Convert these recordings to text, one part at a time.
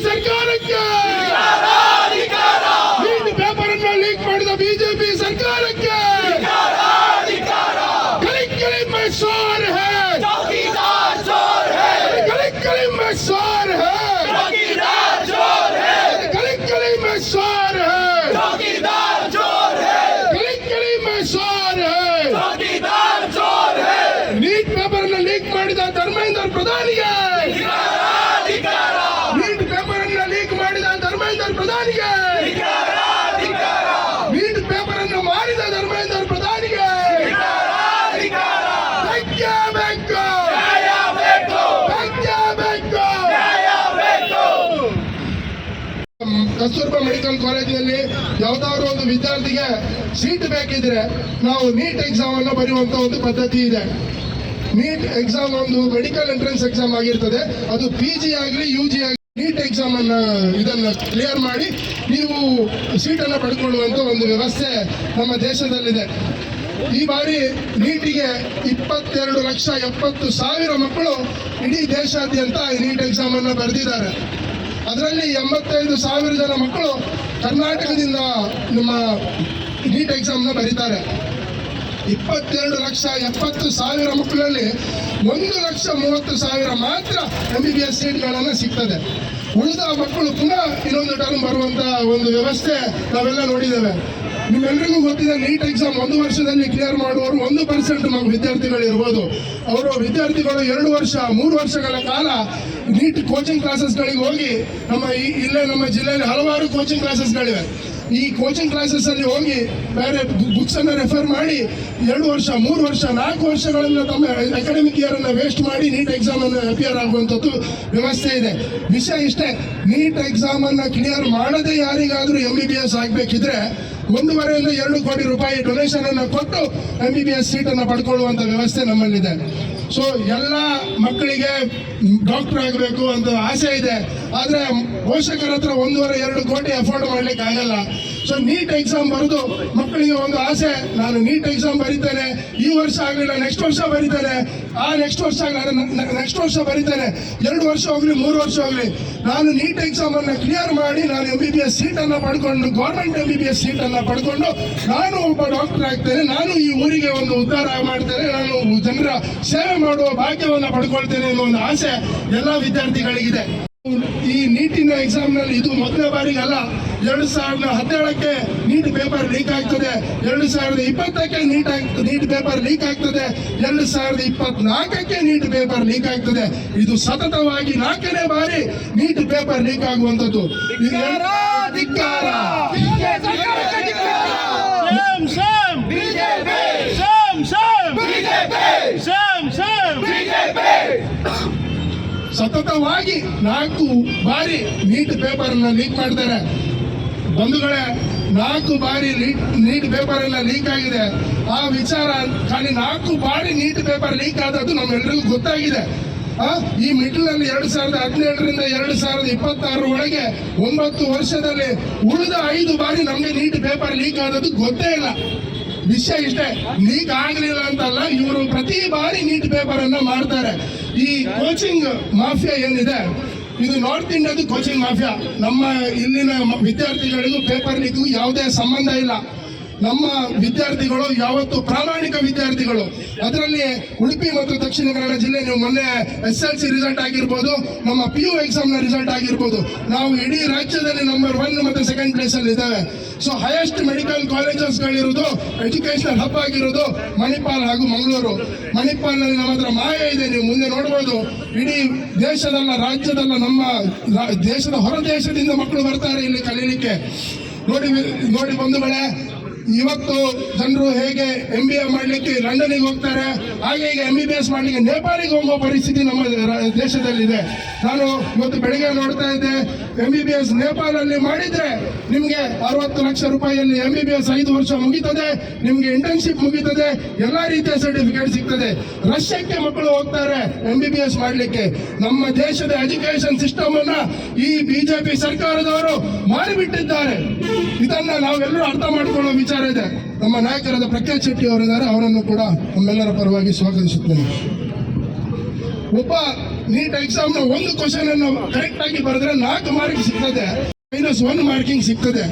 ಸರ್ಕಾರಕ್ಕೆ, NEET paper ಅನ್ನು leak ಮಾಡಿದ ಬಿಜೆಪಿ ಸರ್ಕಾರಕ್ಕೆ ಕಲಿಕಲಿ में शोर है, कलिकली में शोर है, कलिकली में शोर है, कलिकली में शोर है। ನೀಟ್ ಪೇಪರ್ ಅನ್ನು ಲೀಕ್ ಮಾಡಿದ ಧರ್ಮೇಂದ್ರ ಪ್ರಧಾನಿಗೆ, ನೀಟ್ ಪೇಪರ್ ಅನ್ನು ಲೀಕ್ ಮಾಡಿದ ಧರ್ಮೇಂದ್ರ ಪ್ರಧಾನಿಗೆ, ನೀಟ್ ಪೇಪರ್ ಅನ್ನು ಮಾರಿದ ಧರ್ಮೇಂದ್ರ ಪ್ರಧಾನಿಗೆ ಕಸ್ತೂರ್ಬಾ ಮೆಡಿಕಲ್ ಕಾಲೇಜಿನಲ್ಲಿ ಯಾವ್ದಾದ್ರು ಒಂದು ವಿದ್ಯಾರ್ಥಿಗೆ ಸೀಟ್ ಬೇಕಿದ್ರೆ ನಾವು ನೀಟ್ ಎಕ್ಸಾಮ್ ಅನ್ನು ಬರೆಯುವಂತ ಒಂದು ಪದ್ಧತಿ ಇದೆ. ನೀಟ್ ಎಕ್ಸಾಮ್ ಒಂದು ಮೆಡಿಕಲ್ ಎಂಟ್ರೆನ್ಸ್ ಎಕ್ಸಾಮ್ ಆಗಿರ್ತದೆ. ಅದು PG ಆಗಲಿ UG ಆಗಲಿ ನೀಟ್ ಎಕ್ಸಾಮ್ ಅನ್ನ ಇದನ್ನ ಕ್ಲಿಯರ್ ಮಾಡಿ ನೀವು ಸೀಟನ್ನು ಪಡ್ಕೊಳ್ಳುವಂತ ಒಂದು ವ್ಯವಸ್ಥೆ ನಮ್ಮ ದೇಶದಲ್ಲಿದೆ. ಈ ಬಾರಿ ನೀಟಿಗೆ 22,70,000 ಮಕ್ಕಳು ಇಡೀ ದೇಶಾದ್ಯಂತ ನೀಟ್ ಎಕ್ಸಾಮ್ ಅನ್ನು ಬರೆದಿದ್ದಾರೆ. ಅದರಲ್ಲಿ 85,000 ಜನ ಮಕ್ಕಳು ಕರ್ನಾಟಕದಿಂದ ನಮ್ಮ ನೀಟ್ ಎಕ್ಸಾಮ್ನ ಬರೀತಾರೆ. 22,70,000 ಮಕ್ಕಳಲ್ಲಿ 1,30,30,000 ಮಾತ್ರ MBBS ಸೀಟ್ಗಳನ್ನು ಸಿಗ್ತದೆ. ಉಳಿದ ಮಕ್ಕಳು ಪುನಃ ಇನ್ನೊಂದು ಟರ್ಮ್ ಬರುವಂತ ಒಂದು ವ್ಯವಸ್ಥೆ ನಾವೆಲ್ಲ ನೋಡಿದ್ದೇವೆ. ನಿಮ್ಮೆಲ್ಲರಿಗೂ ಗೊತ್ತಿದೆ, ನೀಟ್ ಎಕ್ಸಾಮ್ 1 ವರ್ಷದಲ್ಲಿ ಕ್ಲಿಯರ್ ಮಾಡುವವರು 1% ನಮ್ಮ ವಿದ್ಯಾರ್ಥಿಗಳು ಇರ್ಬೋದು. ಅವರು ವಿದ್ಯಾರ್ಥಿಗಳು 2 ವರ್ಷ 3 ವರ್ಷಗಳ ಕಾಲ ನೀಟ್ ಕೋಚಿಂಗ್ ಕ್ಲಾಸಸ್ಗಳಿಗೆ ಹೋಗಿ ಇಲ್ಲೇ ನಮ್ಮ ಜಿಲ್ಲೆಯಲ್ಲಿ ಹಲವಾರು ಕೋಚಿಂಗ್ ಕ್ಲಾಸಸ್ಗಳಿವೆ. ಈ ಕೋಚಿಂಗ್ ಕ್ಲಾಸಸ್ ಅಲ್ಲಿ ಹೋಗಿ ಬೇರೆ ಬುಕ್ಸ್ ಅನ್ನ ರೆಫರ್ ಮಾಡಿ 2 ವರ್ಷ 3 ವರ್ಷ 4 ವರ್ಷಗಳನ್ನ ತಮ್ಮ ಅಕಾಡೆಮಿಕ್ ಇಯರ್ ಅನ್ನ ವೇಸ್ಟ್ ಮಾಡಿ ನೀಟ್ ಎಕ್ಸಾಮ್ ಅನ್ನು ಅಪಿಯರ್ ಆಗುವಂಥದ್ದು ವ್ಯವಸ್ಥೆ ಇದೆ. ವಿಷಯ ಇಷ್ಟೇ, ನೀಟ್ ಎಕ್ಸಾಮ್ ಅನ್ನ ಕ್ಲಿಯರ್ ಮಾಡದೆ ಯಾರಿಗಾದ್ರೂ MBBS ಆಗ್ಬೇಕಿದ್ರೆ 1.5 ಇಂದ 2 ಕೋಟಿ ರೂಪಾಯಿ ಡೊನೇಷನ್ ಅನ್ನು ಕೊಟ್ಟು MBBS ಸೀಟನ್ನು ಪಡ್ಕೊಳ್ಳುವಂತ ವ್ಯವಸ್ಥೆ ನಮ್ಮಲ್ಲಿದೆ. ಸೊ ಎಲ್ಲ ಮಕ್ಕಳಿಗೆ ಡಾಕ್ಟರ್ ಆಗಬೇಕು ಅಂತ ಆಸೆ ಇದೆ. ಆದ್ರೆ ಪೋಷಕರ ಹತ್ರ 1.5-2 ಕೋಟಿ ಅಫೋರ್ಡ್ ಮಾಡ್ಲಿಕ್ಕೆ ಆಗಲ್ಲ. ಸೊ ನೀಟ್ ಎಕ್ಸಾಮ್ ಬರೆದು ಮಕ್ಕಳಿಗೆ ಒಂದು ಆಸೆ, ನಾನು ನೀಟ್ ಎಕ್ಸಾಮ್ ಬರೀತೇನೆ, ಈ ವರ್ಷ ಆಗಲಿಲ್ಲ ನೆಕ್ಸ್ಟ್ ವರ್ಷ ಬರೀತೇನೆ, ನೆಕ್ಸ್ಟ್ ವರ್ಷ ನೆಕ್ಸ್ಟ್ ವರ್ಷ ಬರೀತೇನೆ, 2 ವರ್ಷ ಹೋಗ್ಲಿ 3 ವರ್ಷ ಹೋಗ್ಲಿ, ನಾನು ನೀಟ್ ಎಕ್ಸಾಮ್ ಅನ್ನ ಕ್ಲಿಯರ್ ಮಾಡಿ ನಾನು MBBS ಸೀಟನ್ನು ಪಡ್ಕೊಂಡು ಗೌರ್ಮೆಂಟ್ MBBS ಸೀಟನ್ನು ಪಡ್ಕೊಂಡು ನಾನು ಒಬ್ಬ ಡಾಕ್ಟರ್ ಆಗ್ತೇನೆ, ನಾನು ಈ ಊರಿಗೆ ಒಂದು ಉದ್ಧಾರ ಮಾಡ್ತೇನೆ, ನಾನು ಜನರ ಸೇವೆ ಮಾಡುವ ಭಾಗ್ಯವನ್ನು ಪಡ್ಕೊಳ್ತೇನೆ ಅನ್ನೋ ಒಂದು ಆಸೆ ಎಲ್ಲ ವಿದ್ಯಾರ್ಥಿಗಳಿಗಿದೆ. ಈ ನೀಟಿನ ಎಕ್ಸಾಮ್ ನಲ್ಲಿ ಇದು ಮೊದಲನೇ ಬಾರಿಗೆ ಅಲ್ಲ. 2017ಕ್ಕೆ ನೀಟ್ ಪೇಪರ್ ಲೀಕ್ ಆಗ್ತದೆ, 2020ಕ್ಕೆ ನೀಟ್ ಪೇಪರ್ ಲೀಕ್ ಆಗ್ತದೆ, 2024ಕ್ಕೆ ನೀಟ್ ಪೇಪರ್ ಲೀಕ್ ಆಗ್ತದೆ. ಇದು ಸತತವಾಗಿ 4ನೇ ಬಾರಿ ನೀಟ್ ಪೇಪರ್ ಲೀಕ್ ಆಗುವಂತದ್ದು. ಸತತವಾಗಿ 4 ಬಾರಿ ನೀಟ್ ಪೇಪರ್ ಅನ್ನ ಲೀಕ್ ಮಾಡ್ತಾರೆ. ಬಂಧುಗಳೇ, 4 ಬಾರಿ ನೀಟ್ ಪೇಪರ್ ಎಲ್ಲ ಲೀಕ್ ಆಗಿದೆ. ಆ ವಿಚಾರ ಖಾಲಿ 4 ಬಾರಿ ನೀಟ್ ಪೇಪರ್ ಲೀಕ್ ಆದದ್ದು ನಮ್ಮೆಲ್ಲರಿಗೂ ಗೊತ್ತಾಗಿದೆ. ಈ ಮಿಡ್ಲ್ ನಲ್ಲಿ 2017ರಿಂದ 2026 ಒಳಗೆ 9 ವರ್ಷದಲ್ಲಿ ಉಳಿದ 5 ಬಾರಿ ನಮ್ಗೆ ನೀಟ್ ಪೇಪರ್ ಲೀಕ್ ಆದದ್ದು ಗೊತ್ತೇ ಇಲ್ಲ. ವಿಷಯ ಇಷ್ಟೇ, ಲೀಕ್ ಆಗಲಿಲ್ಲ ಅಂತಲ್ಲ, ಇವರು ಪ್ರತಿ ಬಾರಿ ನೀಟ್ ಪೇಪರ್ ಅನ್ನ ಮಾಡ್ತಾರೆ. ಈ ಕೋಚಿಂಗ್ ಮಾಫಿಯಾ ಏನಿದೆ, ಇದು ನಾರ್ತ್ ಇಂಡಿಯಾದ ಕೋಚಿಂಗ್ ಮಾಫಿಯಾ. ನಮ್ಮ ಇಲ್ಲಿನ ವಿದ್ಯಾರ್ಥಿಗಳಿಗೂ ಪೇಪರ್ ಲೀಕ್ಗೂ ಯಾವುದೇ ಸಂಬಂಧ ಇಲ್ಲ. ನಮ್ಮ ವಿದ್ಯಾರ್ಥಿಗಳು ಯಾವತ್ತು ಪ್ರಾಮಾಣಿಕ ವಿದ್ಯಾರ್ಥಿಗಳು. ಅದರಲ್ಲಿ ಉಡುಪಿ ಮತ್ತು ದಕ್ಷಿಣ ಕನ್ನಡ ಜಿಲ್ಲೆ, ನೀವು ಮೊನ್ನೆ SLC ರಿಸಲ್ಟ್ ಆಗಿರ್ಬೋದು, ನಮ್ಮ PU ಎಕ್ಸಾಮ್ ನ ರಿಸಲ್ಟ್ ಆಗಿರ್ಬೋದು, ನಾವು ಇಡೀ ರಾಜ್ಯದಲ್ಲಿ ನಂಬರ್ 1 ಮತ್ತು 2nd ಪ್ಲೇಸ್ ಅಲ್ಲಿ ಇದ್ದೇವೆ. ಸೊ ಹೈಯೆಸ್ಟ್ ಮೆಡಿಕಲ್ ಕಾಲೇಜಸ್ ಗಳಿರೋದು, ಎಜುಕೇಶನಲ್ ಹಬ್ ಆಗಿರೋದು ಮಣಿಪಾಲ್ ಹಾಗೂ ಮಂಗಳೂರು. ಮಣಿಪಾಲ್ ನಲ್ಲಿ ನಮ್ಮ ಹತ್ರ ಮಾಯೆ ಇದೆ, ನೀವು ಮುಂದೆ ನೋಡಬಹುದು. ಇಡೀ ದೇಶದಲ್ಲ, ರಾಜ್ಯದಲ್ಲ, ನಮ್ಮ ದೇಶದ ಹೊರ ದೇಶದಿಂದ ಮಕ್ಕಳು ಬರ್ತಾರೆ ಇಲ್ಲಿ ಕಲೀಲಿಕ್ಕೆ. ನೋಡಿ ಬಂಧುಗಳೇ, ಇವತ್ತು ಜನರು ಹೇಗೆ MBA ಮಾಡ್ಲಿಕ್ಕೆ ಲಂಡನ್ಗೆ ಹೋಗ್ತಾರೆ, ಹಾಗೆ ಈಗ MBBS ಮಾಡ್ಲಿಕ್ಕೆ ನೇಪಾಳಿಗೆ ಹೋಗೋ ಪರಿಸ್ಥಿತಿ ನಮ್ಮ ದೇಶದಲ್ಲಿದೆ. ನಾನು ಇವತ್ತು ಬೆಳಿಗ್ಗೆ ನೋಡ್ತಾ ಇದ್ದೆ, MBBS ನೇಪಾಳಲ್ಲಿ ಮಾಡಿದ್ರೆ ನಿಮ್ಗೆ 60 ಲಕ್ಷ ರೂಪಾಯಿಯಲ್ಲಿ MBBS 5 ವರ್ಷ ಮುಗಿತದೆ, ನಿಮ್ಗೆ ಇಂಟರ್ನ್ಶಿಪ್ ಮುಗಿತದೆ, ಎಲ್ಲಾ ರೀತಿಯ ಸರ್ಟಿಫಿಕೇಟ್ ಸಿಗ್ತದೆ. ರಷ್ಯಾಕ್ಕೆ ಮಕ್ಕಳು ಹೋಗ್ತಾರೆ MBBS ಮಾಡ್ಲಿಕ್ಕೆ. ನಮ್ಮ ದೇಶದ ಎಜುಕೇಶನ್ ಸಿಸ್ಟಮ್ ಅನ್ನ ಈ ಬಿಜೆಪಿ ಸರ್ಕಾರದವರು ಮಾಡಿಬಿಟ್ಟಿದ್ದಾರೆ. ಇದನ್ನ ನಾವೆಲ್ಲರೂ ಅರ್ಥ ಮಾಡಿಕೊಳ್ಳೋ ವಿಚಾರ ಇದೆ. ನಮ್ಮ ನಾಯಕರಾದ ಪ್ರಕಾಶ್ ಶೆಟ್ಟಿ ಅವರಿದ್ದಾರೆ, ಅವರನ್ನು ಕೂಡ ನಮ್ಮೆಲ್ಲರ ಪರವಾಗಿ ಸ್ವಾಗತಿಸುತ್ತೇನೆ. ಒಬ್ಬ ನೀಟ್ ಎಕ್ಸಾಮ್ ನ ಒಂದು ಕ್ವಶನ್ ಅನ್ನು ಕರೆಕ್ಟ್ ಆಗಿ ಬರೆದ್ರೆ 4 ಮಾರ್ಕ್ ಸಿಗ್ತದೆ, -1 ಮಾರ್ಕಿಂಗ್ ಸಿಗ್ತದೆ.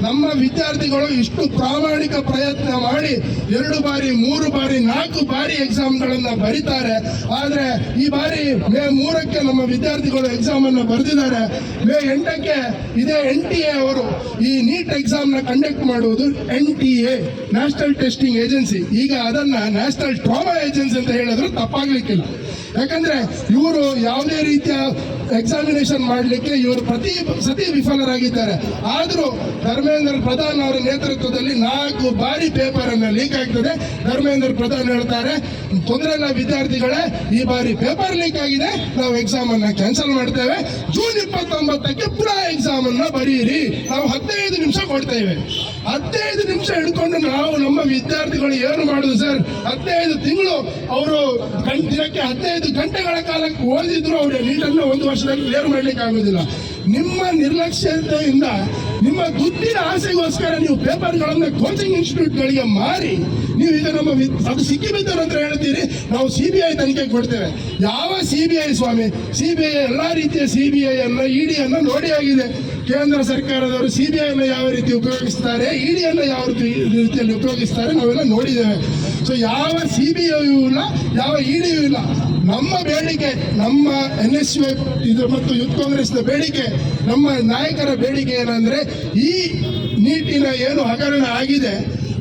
ನಮ್ಮ ವಿದ್ಯಾರ್ಥಿಗಳು ಇಷ್ಟು ಪ್ರಾಮಾಣಿಕ ಪ್ರಯತ್ನ ಮಾಡಿ 2 ಬಾರಿ 3 ಬಾರಿ 4 ಬಾರಿ ಎಕ್ಸಾಮ್ಗಳನ್ನ ಬರೀತಾರೆ. ಆದ್ರೆ ಈ ಬಾರಿ ಮೇ 3ಕ್ಕೆ ನಮ್ಮ ವಿದ್ಯಾರ್ಥಿಗಳು ಎಕ್ಸಾಮ್ ಅನ್ನು ಬರೆದಿದ್ದಾರೆ. ಮೇ 8ಕ್ಕೆ ಇದೇ NTA ಅವರು ಈ ನೀಟ್ ಎಕ್ಸಾಮ್ ನ ಕಂಡಕ್ಟ್ ಮಾಡುವುದು. NTA ನ್ಯಾಷನಲ್ ಟೆಸ್ಟಿಂಗ್ ಏಜೆನ್ಸಿ, ಈಗ ಅದನ್ನ ನ್ಯಾಷನಲ್ ಟ್ರಾಮಾ ಏಜೆನ್ಸಿ ಅಂತ ಹೇಳಿದ್ರು ತಪ್ಪಾಗ್ಲಿಕ್ಕಿಲ್ಲ. ಯಾಕಂದ್ರೆ ಇವರು ಯಾವುದೇ ರೀತಿಯ ಎಕ್ಸಾಮಿನೇಷನ್ ಮಾಡಲಿಕ್ಕೆ ಇವರು ಪ್ರತಿ ಸತಿ ವಿಫಲರಾಗಿದ್ದಾರೆ. ಆದರೂ ಧರ್ಮೇಂದ್ರ ಪ್ರಧಾನ್ ಅವರ ನೇತೃತ್ವದಲ್ಲಿ 4 ಬಾರಿ ಪೇಪರ್ ಅನ್ನ ಲೀಕ್ ಆಗ್ತದೆ. ಧರ್ಮೇಂದ್ರ ಪ್ರಧಾನ್ ಹೇಳ್ತಾರೆ, ತೊಂದರೆ ಇಲ್ಲ ವಿದ್ಯಾರ್ಥಿಗಳೇ, ಈ ಬಾರಿ ಪೇಪರ್ ಲೀಕ್ ಆಗಿದೆ, ನಾವು ಎಕ್ಸಾಮ್ ಅನ್ನ ಕ್ಯಾನ್ಸಲ್ ಮಾಡ್ತೇವೆ. ಜೂನ್ 29ಕ್ಕೆ ಪುನಃ ಎಕ್ಸಾಮ್ ಅನ್ನ ಬರೀರಿ, ನಾವು 15 ನಿಮಿಷ ಕೊಡ್ತೇವೆ. 15 ನಿಮಿಷ ಹಿಡ್ಕೊಂಡು ನಾವು ನಮ್ಮ ವಿದ್ಯಾರ್ಥಿಗಳು ಏನು ಮಾಡುದು ಸರ್? 15 ತಿಂಗಳು ಅವರು ದಿನಕ್ಕೆ 15 ಗಂಟೆಗಳ ಕಾಲ ಓದಿದ್ರು ಅವರು ನೀಟನ್ನು 1 ವರ್ಷದಲ್ಲಿ ಕ್ಲಿಯರ್ ಮಾಡ್ಲಿಕ್ಕೆ ಆಗುದಿಲ್ಲ. ನಿಮ್ಮ ನಿರ್ಲಕ್ಷ್ಯತೆಯಿಂದ, ನಿಮ್ಮ ದುಡ್ಡಿನ ಆಸೆಗೋಸ್ಕರ ನೀವು ಪೇಪರ್ಗಳನ್ನ ಕೋಚಿಂಗ್ ಇನ್ಸ್ಟಿಟ್ಯೂಟ್ಗಳಿಗೆ ಮಾರಿ ನೀವು ಈಗ ನಮ್ಮ ಅದು ಸಿಕ್ಕಿಬಿದ್ದರು ಅಂತ ಹೇಳ್ತೀರಿ. ನಾವು CBI ತನಿಖೆ ಕೊಡ್ತೇವೆ. ಯಾವ CBI ಸ್ವಾಮಿ? CBI ಎಲ್ಲಾ ರೀತಿಯ CBI ಅನ್ನ ED ಅನ್ನ ನೋಡಿ ಆಗಿದೆ. ಕೇಂದ್ರ ಸರ್ಕಾರದವರು CBI ಅನ್ನ ಯಾವ ರೀತಿ ಉಪಯೋಗಿಸ್ತಾರೆ, ED ಅನ್ನ ಯಾವ ರೀತಿಯಲ್ಲಿ ಉಪಯೋಗಿಸ್ತಾರೆ ನಾವೆಲ್ಲ ನೋಡಿದ್ದೇವೆ. ಸೊ ಯಾವ CBI ಇಲ್ಲ, ಯಾವ ED ಇಲ್ಲ. ನಮ್ಮ ಬೇಡಿಕೆ, ನಮ್ಮ NSU ಇದು ಮತ್ತು ಯೂತ್ ಕಾಂಗ್ರೆಸ್ನ ಬೇಡಿಕೆ, ನಮ್ಮ ನಾಯಕರ ಬೇಡಿಕೆ ಏನಂದ್ರೆ, ಈ ನೀಟಿನ ಏನು ಹಗರಣ ಆಗಿದೆ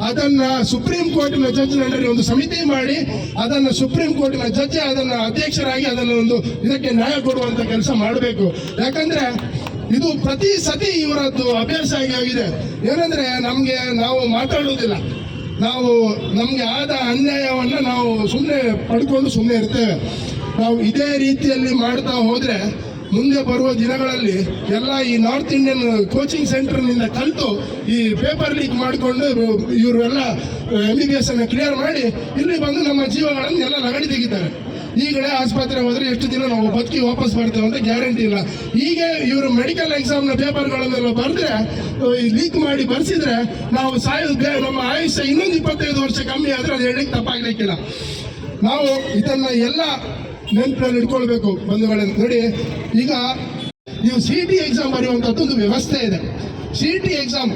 ಅದನ್ನ ಸುಪ್ರೀಂ ಕೋರ್ಟಿನ ಜಡ್ಜ್ ನಂಡರಿ ಒಂದು ಸಮಿತಿ ಮಾಡಿ ಅದನ್ನ ಸುಪ್ರೀಂ ಕೋರ್ಟಿನ ಜಡ್ಜ್ ಅದನ್ನ ಅಧ್ಯಕ್ಷರಾಗಿ ಅದನ್ನ ಒಂದು ಇದಕ್ಕೆ ನ್ಯಾಯ ಕೊಡುವಂತ ಕೆಲಸ ಮಾಡಬೇಕು. ಯಾಕಂದ್ರೆ ಇದು ಪ್ರತಿ ಸತಿ ಇವರದ್ದು ಅಭ್ಯಾಸ ಆಗಿದೆ. ಏನಂದ್ರೆ ನಾವು ಮಾತಾಡುವುದಿಲ್ಲ, ನಾವು ನಮ್ಗೆ ಆದ ಅನ್ಯಾಯವನ್ನ ನಾವು ಸುಮ್ಮನೆ ಪಡ್ಕೊಂಡು ಸುಮ್ಮನೆ ಇರ್ತೇವೆ. ನಾವು ಇದೇ ರೀತಿಯಲ್ಲಿ ಮಾಡ್ತಾ ಹೋದ್ರೆ ಮುಂದೆ ಬರುವ ದಿನಗಳಲ್ಲಿ ಎಲ್ಲ ಈ ನಾರ್ತ್ ಇಂಡಿಯನ್ ಕೋಚಿಂಗ್ ಸೆಂಟರ್ನಿಂದ ಕಲಿತು ಈ ಪೇಪರ್ ಲೀಕ್ ಮಾಡಿಕೊಂಡು ಇವರೆಲ್ಲ MBBS ಅನ್ನು ಕ್ಲಿಯರ್ ಮಾಡಿ ಇಲ್ಲಿ ಬಂದು ನಮ್ಮ ಜೀವಗಳನ್ನು ಎಲ್ಲ ಲಗಡಿ ತೆಗಿತಾರೆ. ಈಗಲೇ ಆಸ್ಪತ್ರೆಗೆ ಹೋದ್ರೆ ಎಷ್ಟು ದಿನ ನಾವು ಬದುಕಿ ವಾಪಸ್ ಬರ್ತೇವೆ ಅಂತ ಗ್ಯಾರಂಟಿ ಇಲ್ಲ. ಹೀಗೆ ಇವರು ಮೆಡಿಕಲ್ ಎಕ್ಸಾಮ್ನ ಪೇಪರ್ಗಳನ್ನೆಲ್ಲ ಬರೆದ್ರೆ ಲೀಕ್ ಮಾಡಿ ಬರ್ಸಿದ್ರೆ ನಾವು ನಮ್ಮ ಆಯುಷ್ಯ ಇನ್ನೊಂದು 25 ವರ್ಷ ಕಮ್ಮಿ ಆದ್ರೆ ಅದು ಹೇಳಲಿಕ್ಕೆ ತಪ್ಪಾಗ್ಲಿಕ್ಕಿಲ್ಲ. ನಾವು ಇದನ್ನ ಎಲ್ಲ ನೆನಪಿನಲ್ಲಿ ಇಟ್ಕೊಳ್ಬೇಕು ಬಂಧುಗಳೇ. ನೋಡಿ, ಈಗ ನೀವು CET ಎಕ್ಸಾಮ್ ಬರೆಯುವಂಥದ್ದು ಒಂದು ವ್ಯವಸ್ಥೆ ಇದೆ. CET ಎಕ್ಸಾಮ್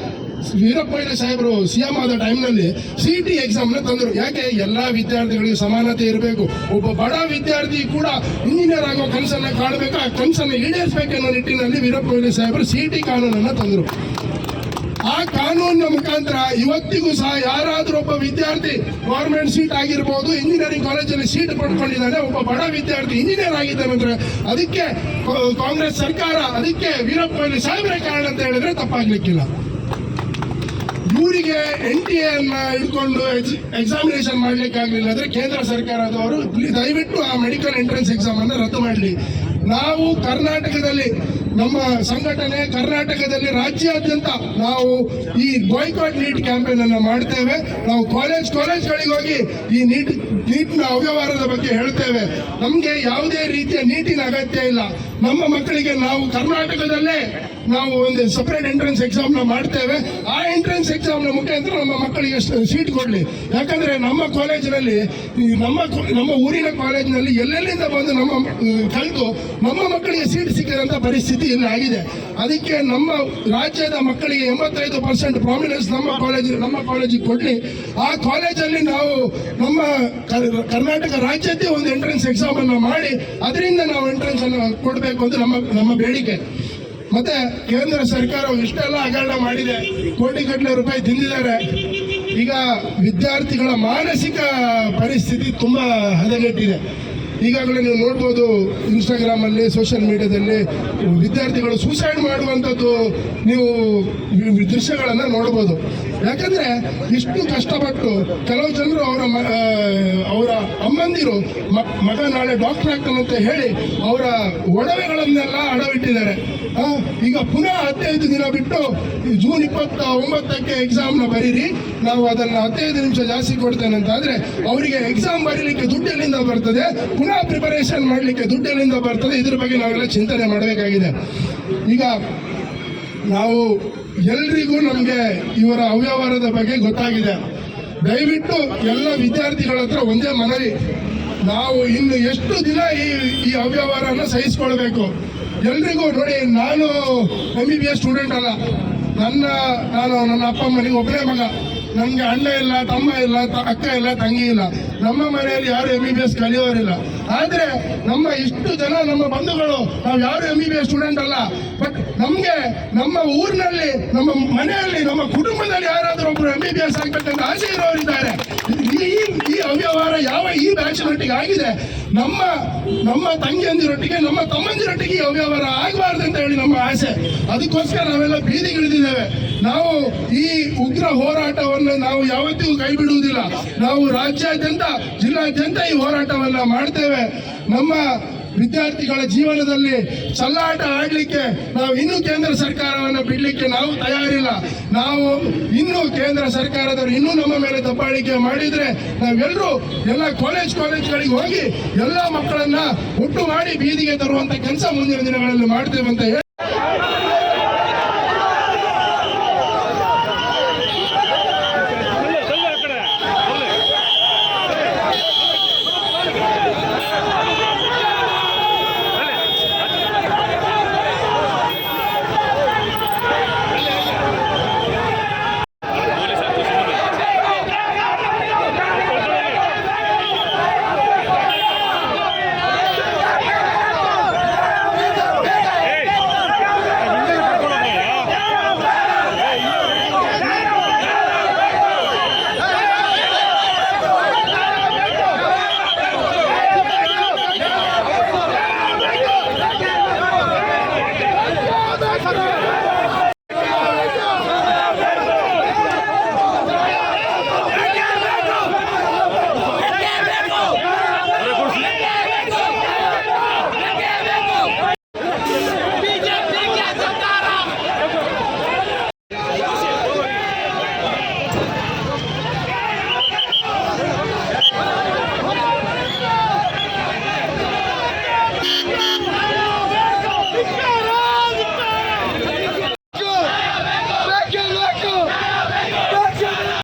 ವೀರಪ್ಪ ಮೊಯ್ಲಿ ಸಾಹೇಬರು CM ಆದ ಟೈಮ್ನಲ್ಲಿ CET ಎಕ್ಸಾಮ್ನ ತಂದರು. ಯಾಕೆ? ಎಲ್ಲಾ ವಿದ್ಯಾರ್ಥಿಗಳಿಗೆ ಸಮಾನತೆ ಇರಬೇಕು. ಒಬ್ಬ ಬಡ ವಿದ್ಯಾರ್ಥಿ ಕೂಡ ಇಂಜಿನಿಯರ್ ಆಗೋ ಕನಸನ್ನ ಕಾಣಬೇಕು, ಆ ಕನಸನ್ನು ಈಡೇರಿಸಬೇಕೆನ್ನೋ ನಿಟ್ಟಿನಲ್ಲಿ ವೀರಪ್ಪ ಮೊಯ್ಲಿ ಸಾಹೇಬರು CET ಕಾನೂನನ್ನು ತಂದರು. ಆ ಕಾನೂನಿನ ಮುಖಾಂತರ ಇವತ್ತಿಗೂ ಸಹ ಯಾರಾದ್ರೂ ಒಬ್ಬ ವಿದ್ಯಾರ್ಥಿ ಗೌರ್ಮೆಂಟ್ ಸೀಟ್ ಆಗಿರ್ಬೋದು, ಇಂಜಿನಿಯರಿಂಗ್ ಕಾಲೇಜಲ್ಲಿ ಸೀಟ್ ಪಡ್ಕೊಂಡಿದ್ದಾನೆ, ಒಬ್ಬ ಬಡ ವಿದ್ಯಾರ್ಥಿ ಇಂಜಿನಿಯರ್ ಆಗಿದ್ದಾನೆ ಅಂದ್ರೆ ಅದಕ್ಕೆ ಕಾಂಗ್ರೆಸ್ ಸರ್ಕಾರ, ಅದಕ್ಕೆ ವೀರಪ್ಪ ಮೊಯ್ಲಿ ಸಾಹೇಬರೇ ಕಾರಣ ಅಂತ ಹೇಳಿದ್ರೆ ತಪ್ಪಾಗ್ಲಿಕ್ಕಿಲ್ಲ. ಇವರಿಗೆ NTA ಅನ್ನ ಇಟ್ಕೊಂಡು ಎಕ್ಸಾಮಿನೇಷನ್ ಮಾಡ್ಲಿಕ್ಕೆ ಆಗ್ಲಿಲ್ಲ ಅಂದ್ರೆ ಕೇಂದ್ರ ಸರ್ಕಾರದವರು ದಯವಿಟ್ಟು ಆ ಮೆಡಿಕಲ್ ಎಂಟ್ರೆನ್ಸ್ ಎಕ್ಸಾಮ್ ಅನ್ನ ರದ್ದು ಮಾಡಲಿ. ನಾವು ಕರ್ನಾಟಕದಲ್ಲಿ ನಮ್ಮ ಸಂಘಟನೆ ಕರ್ನಾಟಕದಲ್ಲಿ ರಾಜ್ಯಾದ್ಯಂತ ನಾವು ಈ ಬಾಯ್ಕಾಟ್ ನೀಟ್ ಕ್ಯಾಂಪೇನ್ ಅನ್ನು ಮಾಡ್ತೇವೆ. ನಾವು ಕಾಲೇಜ್ಗಳಿಗೆ ಹೋಗಿ ಈ ನೀಟ್ನ ಅವ್ಯವಹಾರದ ಬಗ್ಗೆ ಹೇಳ್ತೇವೆ. ನಮಗೆ ಯಾವುದೇ ರೀತಿಯ ನೀಟಿನ ಅಗತ್ಯ ಇಲ್ಲ. ನಮ್ಮ ಮಕ್ಕಳಿಗೆ ನಾವು ಕರ್ನಾಟಕದಲ್ಲೇ ನಾವು ಒಂದು ಸಪರೇಟ್ ಎಂಟ್ರೆನ್ಸ್ ಎಕ್ಸಾಮ್ ನ ಮಾಡ್ತೇವೆ. ಆ ಎಂಟ್ರೆನ್ಸ್ ಎಕ್ಸಾಮ್ ನ ಮುಖಾಂತರ ನಮ್ಮ ಮಕ್ಕಳಿಗೆ ಸೀಟ್ ಕೊಡ್ಲಿ. ಯಾಕಂದ್ರೆ ನಮ್ಮ ಕಾಲೇಜಿನಲ್ಲಿ ನಮ್ಮ ಊರಿನ ಕಾಲೇಜಿನಲ್ಲಿ ಎಲ್ಲೆಲ್ಲಿಂದ ಬಂದು ನಮ್ಮ ಕಲಿತು ನಮ್ಮ ಮಕ್ಕಳಿಗೆ ಸೀಟ್ ಸಿಕ್ಕಿದಂತ ಪರಿಸ್ಥಿತಿ ಇಲ್ಲಿ ಆಗಿದೆ. ಅದಕ್ಕೆ ನಮ್ಮ ರಾಜ್ಯದ ಮಕ್ಕಳಿಗೆ 85% ಪ್ರಾಮಿನೆನ್ಸ್ ನಮ್ಮ ಕಾಲೇಜಿಗೆ ಕೊಡ್ಲಿ. ಆ ಕಾಲೇಜಲ್ಲಿ ನಾವು ನಮ್ಮ ಕರ್ನಾಟಕ ರಾಜ್ಯದ್ದೇ ಒಂದು ಎಂಟ್ರೆನ್ಸ್ ಎಕ್ಸಾಮ್ ಅನ್ನು ಮಾಡಿ ಅದರಿಂದ ನಾವು ಎಂಟ್ರೆನ್ಸ್ ಅನ್ನು ಕೊಡಬೇಕು ಅಂತ ನಮ್ಮ ಬೇಡಿಕೆ. ಮತ್ತೆ ಕೇಂದ್ರ ಸರ್ಕಾರ ಇಷ್ಟೆಲ್ಲ ಹಗರಣ ಮಾಡಿದೆ, ಕೋಟಿಗಟ್ಟಲೆ ರೂಪಾಯಿ ತಿಂದಿದ್ದಾರೆ. ಈಗ ವಿದ್ಯಾರ್ಥಿಗಳ ಮಾನಸಿಕ ಪರಿಸ್ಥಿತಿ ತುಂಬಾ ಹದಗೆಟ್ಟಿದೆ. ಈಗಾಗಲೇ ನೀವು ನೋಡ್ಬೋದು ಇನ್ಸ್ಟಾಗ್ರಾಮ್ ಅಲ್ಲಿ, ಸೋಷಿಯಲ್ ಮೀಡಿಯಾದಲ್ಲಿ ವಿದ್ಯಾರ್ಥಿಗಳು ಸೂಸೈಡ್ ಮಾಡುವಂಥದ್ದು ನೀವು ದೃಶ್ಯಗಳನ್ನು ನೋಡ್ಬೋದು. ಯಾಕಂದ್ರೆ ಇಷ್ಟು ಕಷ್ಟಪಟ್ಟು ಕೆಲವು ಜನರು ಅವರ ಅಮ್ಮಂದಿರು ಮಗ ನಾಳೆ ಡಾಕ್ಟರ್ ಆಗ್ತಾನೆ ಅಂತ ಹೇಳಿ ಅವರ ಒಡವೆಗಳನ್ನೆಲ್ಲ ಅಡವಿಟ್ಟಿದ್ದಾರೆ. ಈಗ ಪುನಃ 15 ದಿನ ಬಿಟ್ಟು ಜೂನ್ 29ಕ್ಕೆ ಎಕ್ಸಾಮ್ನ ಬರೀರಿ, ನಾವು ಅದನ್ನು 15 ನಿಮಿಷ ಜಾಸ್ತಿ ಕೊಡ್ತೇನೆ ಅಂತ ಆದ್ರೆ ಅವರಿಗೆ ಎಕ್ಸಾಮ್ ಬರೀಲಿಕ್ಕೆ ದುಡ್ಡು ಎಲ್ಲಿಂದ ಬರ್ತದೆ, ಪುನಃ ಪ್ರಿಪರೇಷನ್ ಮಾಡಲಿಕ್ಕೆ ದುಡ್ಡು ಎಲ್ಲಿಂದ ಬರ್ತದೆ? ಇದ್ರ ಬಗ್ಗೆ ನಾವೆಲ್ಲ ಚಿಂತನೆ ಮಾಡಬೇಕಾಗಿದೆ. ಈಗ ನಾವು ಎಲ್ರಿಗೂ ನಮಗೆ ಇವರ ಅವ್ಯವಹಾರದ ಬಗ್ಗೆ ಗೊತ್ತಾಗಿದೆ. ದಯವಿಟ್ಟು ಎಲ್ಲ ವಿದ್ಯಾರ್ಥಿಗಳ ಹತ್ರ ಒಂದೇ ಮನವಿ, ನಾವು ಇನ್ನು ಎಷ್ಟು ದಿನ ಈ ಅವ್ಯವಹಾರನ ಸಹಿಸ್ಕೊಳ್ಬೇಕು? ಎಲ್ರಿಗೂ ನೋಡಿ, ನಾನು MBBS ಸ್ಟೂಡೆಂಟ್ ಅಲ್ಲ. ನನ್ನ ಅಪ್ಪ ಅಮ್ಮನಿಗೆ ಒಬ್ಬನೇ ಮಗ. ನನಗೆ ಅಣ್ಣ ಇಲ್ಲ, ತಮ್ಮ ಇಲ್ಲ, ಅಕ್ಕ ಇಲ್ಲ, ತಂಗಿ ಇಲ್ಲ. ನಮ್ಮ ಮನೆಯಲ್ಲಿ ಯಾರು MBBS ಕಲಿಯೋರಿಲ್ಲ. ಆದ್ರೆ ನಮ್ಮ ಇಷ್ಟು ಜನ ನಮ್ಮ ಬಂಧುಗಳು ನಾವು ಯಾರು MBBS ಸ್ಟೂಡೆಂಟ್ ಅಲ್ಲ. ಬಟ್ ನಮ್ಗೆ ನಮ್ಮ ಊರಿನಲ್ಲಿ, ನಮ್ಮ ಮನೆಯಲ್ಲಿ, ನಮ್ಮ ಕುಟುಂಬದಲ್ಲಿ ಯಾರಾದ್ರೂ ಒಬ್ರು MBBS ಆಗ್ಬೇಕಂತ ಆಸೆ ಇರೋರಿದ್ದಾರೆ. ಈ ಅವ್ಯವಹಾರ ಈ ಬ್ಯಾಚಿನೊಟ್ಟಿಗೆ ಆಗಿದೆ. ನಮ್ಮ ತಂಗಿಯಂದಿರೊಟ್ಟಿಗೆ, ನಮ್ಮ ತಮ್ಮಂದಿರೊಟ್ಟಿಗೆ ಈ ಅವ್ಯವಹಾರ ಆಗಬಾರ್ದು ಅಂತ ಹೇಳಿ ನಮ್ಮ ಆಸೆ. ಅದಕ್ಕೋಸ್ಕರ ನಾವೆಲ್ಲ ಬೀದಿಗಿಳಿದಿದ್ದೇವೆ. ನಾವು ಈ ಉಗ್ರ ಹೋರಾಟವನ್ನು ನಾವು ಯಾವತ್ತಿಗೂ ಕೈ ಬಿಡುವುದಿಲ್ಲ. ನಾವು ರಾಜ್ಯಾದ್ಯಂತ, ಜಿಲ್ಲಾದ್ಯಂತ ಈ ಹೋರಾಟವನ್ನ ಮಾಡ್ತೇವೆ. ನಮ್ಮ ವಿದ್ಯಾರ್ಥಿಗಳ ಜೀವನದಲ್ಲಿ ಚಲ್ಲಾಟ ಆಡ್ಲಿಕ್ಕೆ ನಾವು ಇನ್ನೂ ಕೇಂದ್ರ ಸರ್ಕಾರವನ್ನು ಬಿಡ್ಲಿಕ್ಕೆ ನಾವು ತಯಾರಿಲ್ಲ. ನಾವು ಇನ್ನೂ ಕೇಂದ್ರ ಸರ್ಕಾರದವರು ಇನ್ನೂ ನಮ್ಮ ಮೇಲೆ ದಬ್ಬಾಳಿಕೆ ಮಾಡಿದ್ರೆ ನಾವೆಲ್ಲರೂ ಎಲ್ಲ ಕಾಲೇಜ್ಗಳಿಗೆ ಹೋಗಿ ಎಲ್ಲ ಮಕ್ಕಳನ್ನ ಒಟ್ಟು ಮಾಡಿ ಬೀದಿಗೆ ತರುವಂತ ಕೆಲಸ ಮುಂದಿನ ದಿನಗಳಲ್ಲಿ ಮಾಡ್ತೇವೆ ಅಂತ ಹೇಳಿ